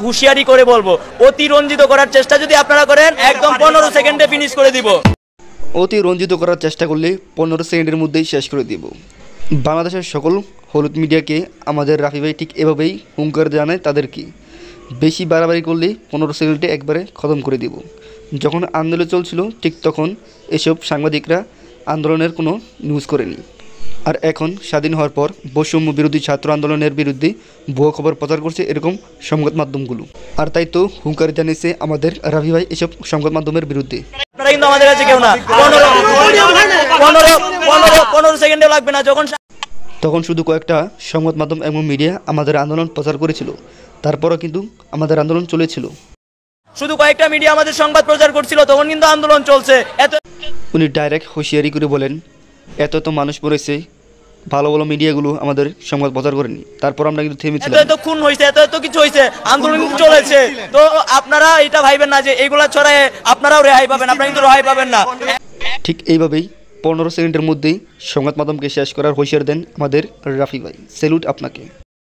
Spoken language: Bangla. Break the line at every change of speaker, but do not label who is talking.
হুঁশিয়ারি করে বলবো, অতিরঞ্জিত করার চেষ্টা যদি আপনারা করেন একদম 15 সেকেন্ডে ফিনিশ করে দিব।
অতি রঞ্জিত করার চেষ্টা করলে 15 সেকেন্ডের মধ্যেই শেষ করে দিব। বাংলাদেশের সকল হলুদ মিডিয়াকে আমাদের রাফি ভাই ঠিক এভাবেই হুঙ্কার জানায় তাদেরকে, বেশি বাড়াবাড়ি করলে 15 সেকেন্ডে একবারে খতম করে দিব। যখন আন্দোলন চলছিল ঠিক তখন এসব সাংবাদিকরা আন্দোলনের কোনো নিউজ করেনি, আর এখন স্বাধীন হওয়ার পর বৈষম্য বিরোধী ছাত্র আন্দোলনের বিরুদ্ধে ভুয়া খবর প্রচার করছে এরকম সংবাদ মাধ্যমগুলো। আর তাই তো হুঙ্কার জানিয়েছে আমাদের রাফি ভাই এসব সংবাদ মাধ্যমের বিরুদ্ধে।
আপনারা কিন্তু আমাদের কাছে কেউ না, 15 সেকেন্ডে লাগবে না।
তখন শুধু কয়েকটা সংবাদ মাধ্যম এবং মিডিয়া আমাদের আন্দোলন প্রচার করেছিল, তারপরও কিন্তু আমাদের আন্দোলন চলেছিল।
শুধু কয়েকটা মিডিয়া আমাদের সংবাদ প্রচার করছিল, তখন কিন্তু আন্দোলন চলছে।
উনি ডাইরেক্ট হুঁশিয়ারি করে বলেন, এত তো মানুষ মরেছে, ভালো ভালো মিডিয়াগুলো আমাদের সংবাদ প্রচার করেনি, তারপর আমরা কিন্তু থেমেছিলাম।
এত খুন হয়েছে, এত কিছু হয়েছে, আন্দোলন কিন্তু চলেছে। তো আপনারা এটা ভাইবেন না যে এইগুলা ছড়ায় আপনারাও রেহাই পাবেন, আপনারা কিন্তু রেহাই পাবেন না।
ঠিক এইভাবেই 15 সেকেন্ডের মধ্যেই সংবাদ মাধ্যমকে শেষ করার হুঁশিয়ার দেন আমাদের রাফি ভাই। স্যালুট আপনাকে।